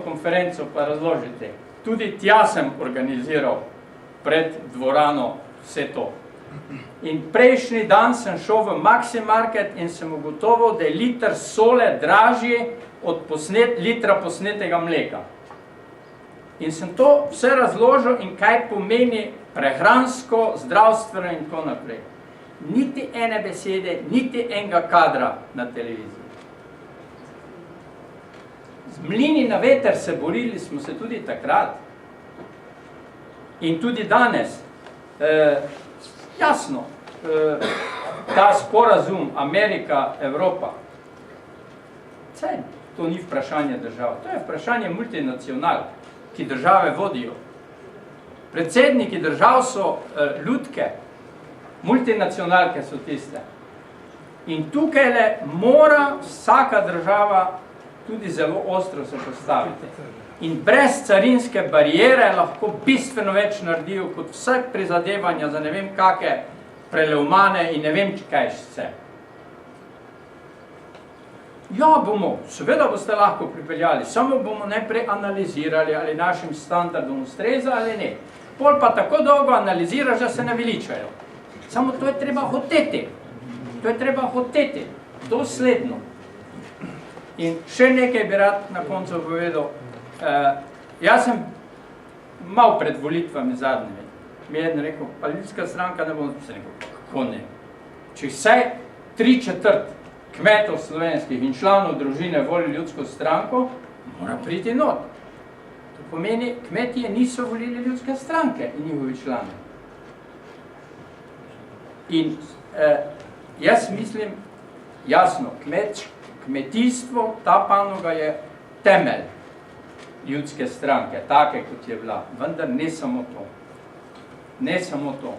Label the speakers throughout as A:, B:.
A: konferenco pa razložite. Tudi tja sem organiziral pred dvorano vse to. In prejšnji dan sem šel v Maxi Market in sem ugotovil, da je liter sole dražji od litra posnetega mleka. In sem to vse razložil in kaj pomeni prehransko, zdravstveno in tako naprej. Niti ene besede, niti enega kadra na televiziji. Z mlini na veter se borili smo se tudi takrat. In tudi danes. Jasno, ta sporazum Amerika-Evropa, to ni vprašanje držav, to je vprašanje multinacionalk, ki države vodijo. Predsedniki držav so ljudke, multinacionalke so tiste. In tukaj mora vsaka država tudi zelo ostro se postaviti. In brez carinske barijere lahko bistveno več naredijo kot vse prizadevanja za ne vem kakšne prelevmane in ne vem kaj vse. Ja, seveda boste lahko pripeljali, samo bomo najprej analizirali, ali našim standardom ustreza ali ne. Pol pa tako dolgo analiziraš, da se naveličajo. Samo to je treba hoteti. To je treba hoteti. Dosledno. In še nekaj bi rad na koncu povedal. Jaz sem mal pred volitvami zadnjimi. Mi je rekel, pa Ljudska stranka ne bo, se rekel, kako ne. Če vsaj 3/4 kmetov slovenskih in članov družine voli Ljudsko stranko, mora priti not. To pomeni, kmetije niso volili Ljudske stranke in njihovi člani. In jaz mislim, jasno, kmetijstvo, ta panoga je temelj Ljudske stranke, take kot je bila, vendar ne samo to. Ne samo to.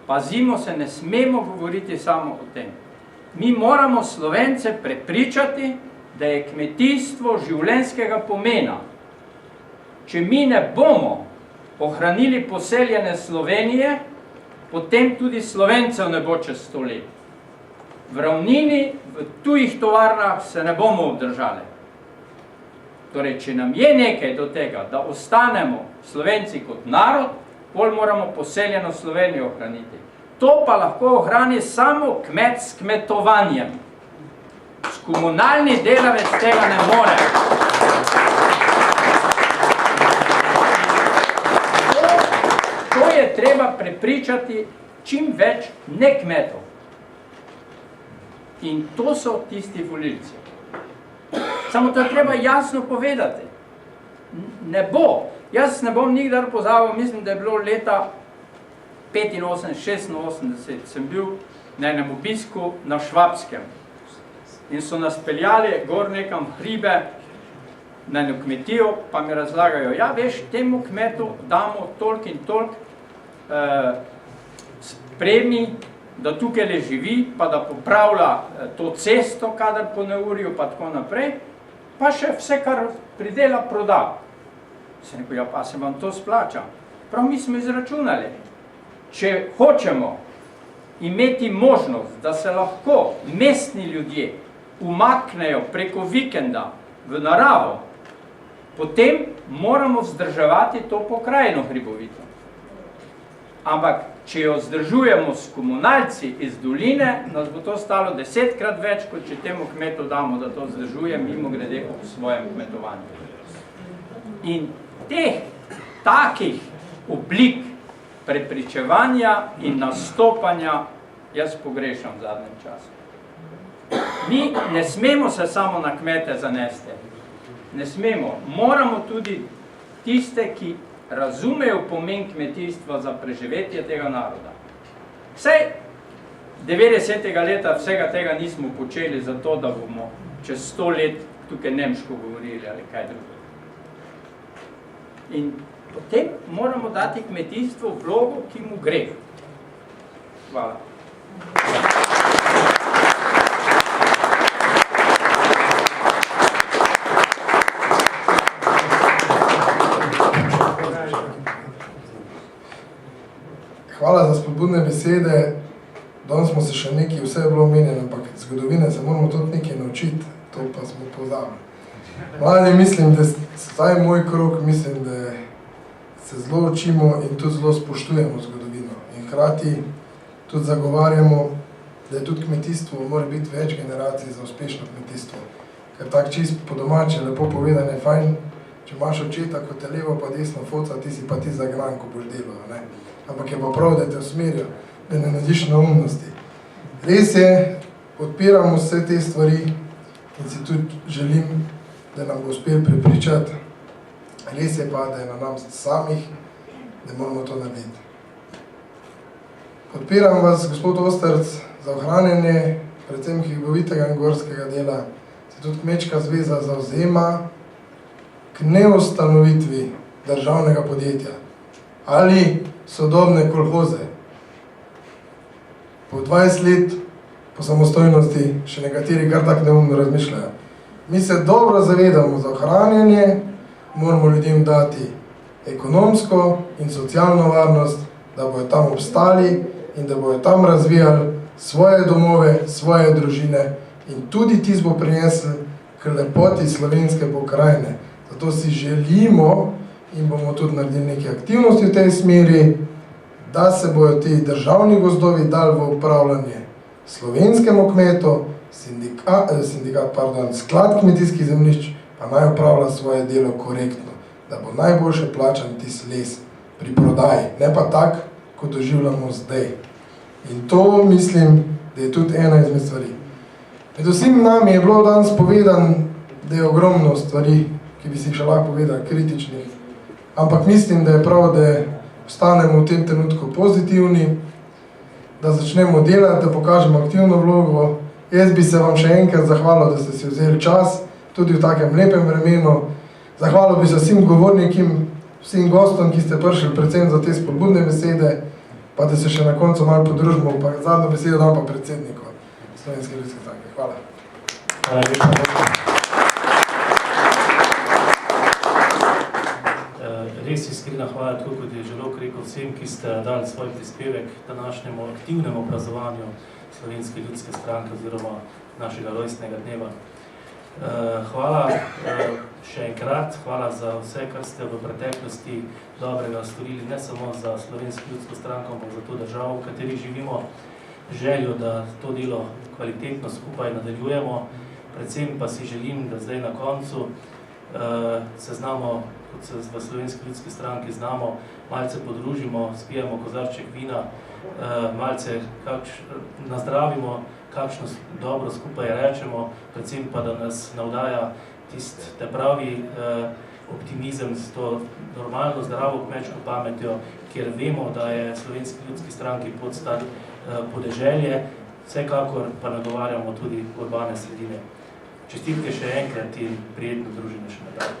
A: Pazimo se, ne smemo govoriti samo o tem. Mi moramo Slovence prepričati, da je kmetijstvo življenjskega pomena. Če mi ne bomo ohranili poseljene Slovenije, potem tudi Slovencev ne bo čez 100 let. V ravnini, v tujih tovarnah se ne bomo obdržali. Torej, če nam je nekaj do tega, da ostanemo Slovenci kot narod, bolj moramo poseljeno Slovenijo ohraniti. To pa lahko ohrani samo kmet s kmetovanjem. Komunalni delavec tega ne more. To je treba prepričati čim več nekmetov. In to so tisti volilci. Samo to je treba jasno povedati. Ne bo. Jaz ne bom nikdar pozabil, mislim, da je bilo leta 85-86, sem bil na enem obisku na Švabskem. In so nas peljali gor nekam hribe na eno kmetijo, pa mi razlagajo, ja, veš, temu kmetu damo toliko in toliko premij, da tukaj le živi, pa da popravlja to cesto, kadar po neurju, pa tako naprej, pa še vse, kar pridela, proda. Sem rekel, ja, pa se vam to splača. Prav mi smo izračunali. Če hočemo imeti možnost, da se lahko mestni ljudje umaknejo preko vikenda v naravo, potem moramo vzdrževati to pokrajino hribovito. Ampak, če jo vzdržujemo s komunalci iz doline, nas bo to stalo 10-krat več, kot če temu kmetu damo, da to vzdržuje mimo grede ob svojem kmetovanju. In teh takih oblik prepričevanja in nastopanja jaz pogrešam v zadnjem času. Mi ne smemo se samo na kmete zanesti. Ne smemo. Moramo tudi tiste, ki razumejo pomen kmetijstva za preživetje tega naroda. Vsej 90. leta vsega tega nismo počeli zato, da bomo čez 100 let tukaj nemško govorili ali kaj drugo. In potem moramo dati kmetijstvu vlogo, ki mu gre. Hvala.
B: Hvala za spodbudne besede. Danes smo se še nekaj, vse je bilo omenjeno, ampak zgodovine se moramo tudi nekaj naučiti, to pa smo pozabili. Mladi, mislim, da vsaj moj krog, mislim, da se zelo učimo in tudi zelo spoštujemo zgodovino. In hkrati tudi zagovarjamo, da je tudi kmetijstvo, mora biti več generacij za uspešno kmetijstvo. Ker tako čisto po domače, lepo povedano je fajn, če imaš očeta, ko te levo pa desno foca, ti si pa ti zagnan, ko boš delal, ne. Ampak je pa prav, da te usmerijo, da ne narediš neumnosti. Res je, podpiramo vse te stvari in si tudi želim, da nam bo uspel prepričati. Res je pa, da je na nam samih, da moramo to narediti. Podpiram vas, gospod Osterc, za ohranjanje predvsem hribovitega in gorskega dela. Se tudi Kmečka zveza zavzema k neustanovitvi državnega podjetja ali sodobne kolhoze. Po 20 let po samostojnosti še nekateri kar tako neumno razmišljajo. Mi se dobro zavedamo za ohranjanje, moramo ljudem dati ekonomsko in socialno varnost, da bojo tam obstali in da bojo tam razvijali svoje domove, svoje družine in tudi ti bo prinesel k lepoti slovenske pokrajine. Zato si želimo in bomo tudi naredili neke aktivnosti v tej smeri, da se bojo ti državni gozdovi dali v upravljanje slovenskemu kmetu, sklad kmetijskih zemljišč pa naj upravlja svoje delo korektno, da bo najboljše plačan tisti les pri prodaji, ne pa tak, kot doživljamo zdaj. In to mislim, da je tudi ena izmed stvari. Med vsem nami je bilo danes povedan, da je ogromno stvari, ki bi si še lahko povedali, kritičnih, ampak mislim, da je prav, da ostanemo v tem trenutku pozitivni, da začnemo delati, da pokažemo aktivno vlogo. Jaz bi se vam še enkrat zahvalil, da ste si vzeli čas, tudi v takem lepem vremenu. Zahvalil bi se vsem govornikim, vsem gostom, ki ste prišli predvsem za te spodbudne besede, pa da se še na koncu malo podružimo, pa zadnjo besedo dam pa predsedniku Slovenske ljudske stranke. Hvala.
C: Res iskrena hvala, tako kot je Želok rekel vsem, ki ste dali svoj prispevek današnjemu aktivnemu prazovanju Slovenske ljudske stranke oziroma našega rojstnega dneva. Hvala še enkrat, hvala za vse, kar ste v preteklosti dobrega storili, ne samo za Slovensko ljudsko stranko, ampak za to državo, v kateri živimo, željo, da to delo kvalitetno skupaj nadaljujemo. Predvsem pa si želim, da zdaj na koncu se znamo, kot se v Slovenski ljudski stranki znamo, malce podružimo, spijemo kozarček vina, malce nazdravimo, kakšno dobro skupaj rečemo, predvsem pa, da nas navdaja tiste pravi optimizem s to normalno, zdravo kmečko pametjo, kjer vemo, da je Slovenski ljudski stranki podstat podeželje, vsekakor pa nagovarjamo tudi urbane sredine. Čestitke še enkrat in prijetno druženje še nadalje.